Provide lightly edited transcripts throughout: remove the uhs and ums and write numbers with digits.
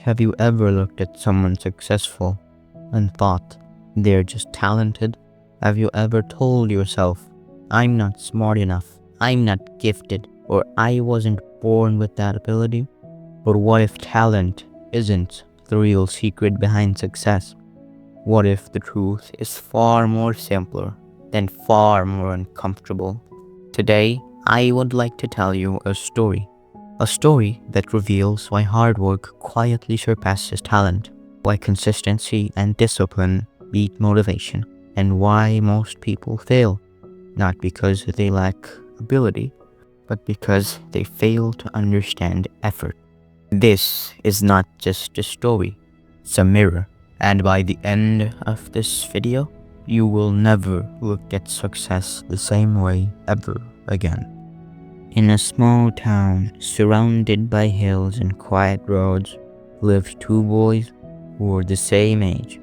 Have you ever looked at someone successful and thought they're just talented? Have you ever told yourself, I'm not smart enough, I'm not gifted, or I wasn't born with that ability? But what if talent isn't the real secret behind success? What if the truth is far more simpler and far more uncomfortable? Today, I would like to tell you a story that reveals why hard work quietly surpasses talent, why consistency and discipline beat motivation, and why most people fail, not because they lack ability, but because they fail to understand effort. This is not just a story, it's a mirror. And by the end of this video, you will never look at success the same way ever again. In a small town surrounded by hills and quiet roads lived two boys who were the same age.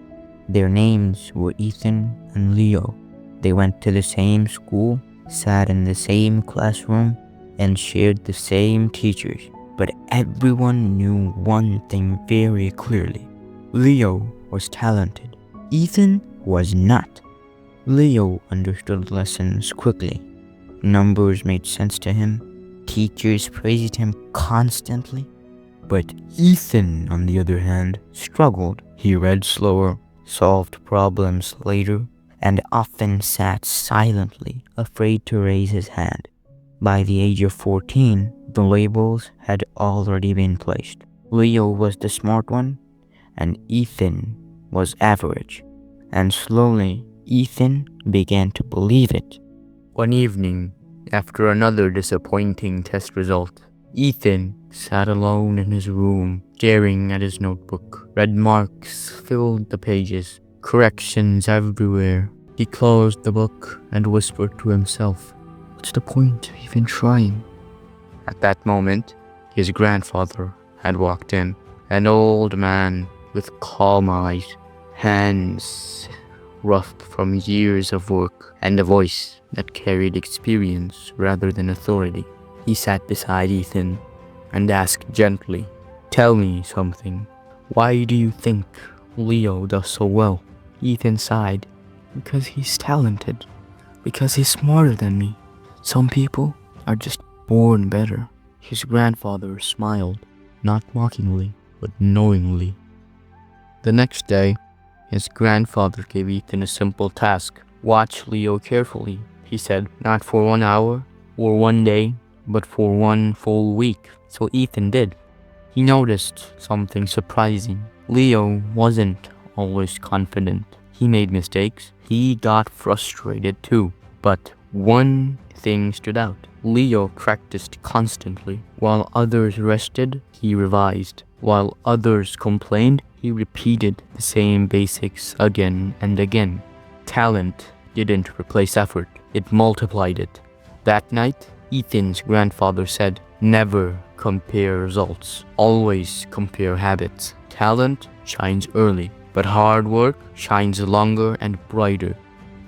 Their names were Ethan and Leo. They went to the same school, sat in the same classroom, and shared the same teachers. But everyone knew one thing very clearly. Leo was talented. Ethan was not. Leo understood lessons quickly. Numbers made sense to him. Teachers praised him constantly. But Ethan, on the other hand, struggled. He read slower, solved problems later, and often sat silently, afraid to raise his hand. By the age of 14, the labels had already been placed. Leo was the smart one, and Ethan was average. And slowly, Ethan began to believe it. One evening, after another disappointing test result, Ethan sat alone in his room, staring at his notebook. Red marks filled the pages, corrections everywhere. He closed the book and whispered to himself, "What's the point of even trying?" At that moment, his grandfather had walked in, an old man with calm eyes, hands rough from years of work, and a voice that carried experience rather than authority. He sat beside Ethan and asked gently, "Tell me something. Why do you think Leo does so well?" Ethan sighed. "Because he's talented. Because he's smarter than me. Some people are just born better." His grandfather smiled, not mockingly, but knowingly. The next day, his grandfather gave Ethan a simple task. "Watch Leo carefully," he said, "not for 1 hour or 1 day, but for 1 full week." So Ethan did. He noticed something surprising. Leo wasn't always confident. He made mistakes. He got frustrated too. But one thing stood out. Leo practiced constantly. While others rested, he revised. While others complained, he repeated the same basics again and again. Talent didn't replace effort, it multiplied it. That night, Ethan's grandfather said, "Never compare results, always compare habits. Talent shines early, but hard work shines longer and brighter."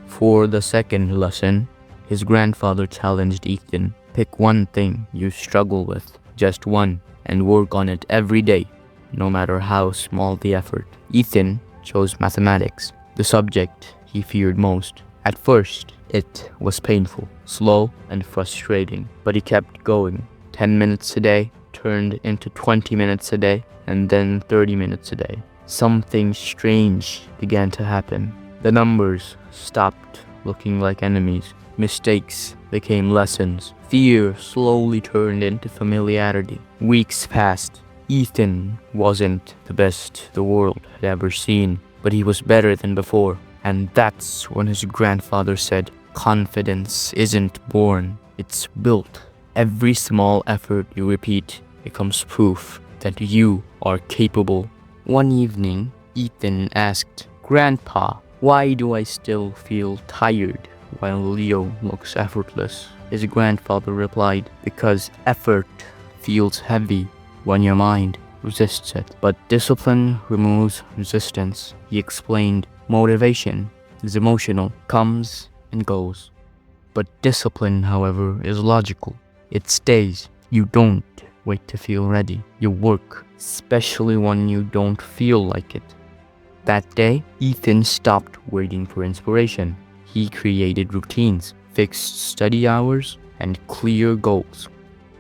For the second lesson, his grandfather challenged Ethan, "Pick one thing you struggle with, just one, and work on it every day, no matter how small the effort." Ethan chose mathematics, the subject he feared most. At first, it was painful, slow, and frustrating, but he kept going. 10 minutes a day turned into 20 minutes a day, and then 30 minutes a day. Something strange began to happen. The numbers stopped looking like enemies. Mistakes became lessons. Fear slowly turned into familiarity. Weeks passed. Ethan wasn't the best the world had ever seen, but he was better than before. And that's when his grandfather said, "Confidence isn't born, it's built." Every small effort you repeat becomes proof that you are capable. One evening, Ethan asked, "Grandpa, why do I still feel tired while Leo looks effortless?" His grandfather replied, "Because effort feels heavy when your mind resists it, but discipline removes resistance." He explained, "Motivation is emotional, comes and goes. But discipline, however, is logical. It stays. You don't wait to feel ready. You work, especially when you don't feel like it. That day, Ethan stopped waiting for inspiration. He created routines, fixed study hours, and clear goals.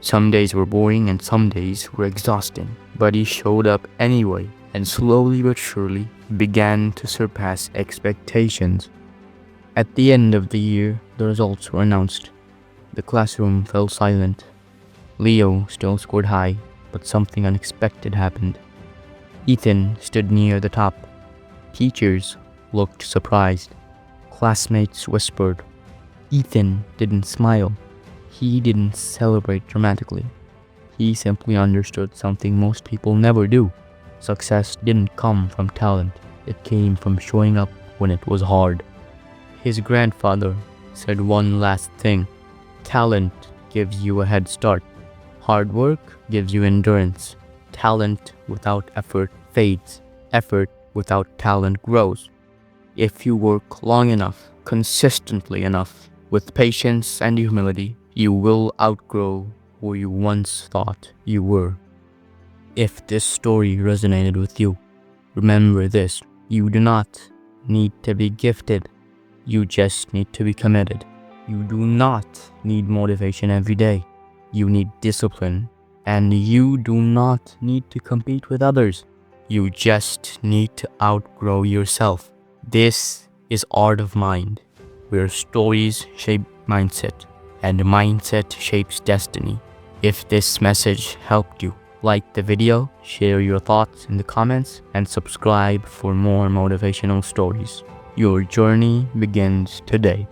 Some days were boring and some days were exhausting, but he showed up anyway, and slowly but surely began to surpass expectations. At the end of the year, the results were announced. The classroom fell silent. Leo still scored high, but something unexpected happened. Ethan stood near the top. Teachers looked surprised. Classmates whispered. Ethan didn't smile. He didn't celebrate dramatically. He simply understood something most people never do. Success didn't come from talent. It came from showing up when it was hard. His grandfather said one last thing. Talent gives you a head start. Hard work gives you endurance. Talent without effort fades. Effort without talent grows. If you work long enough, consistently enough, with patience and humility, you will outgrow who you once thought you were. If this story resonated with you, remember this: you do not need to be gifted. You just need to be committed. You do not need motivation every day. You need discipline. And you do not need to compete with others. You just need to outgrow yourself. This is Art of Mind, where stories shape mindset and mindset shapes destiny. If this message helped you, like the video, share your thoughts in the comments, and subscribe for more motivational stories. Your journey begins today.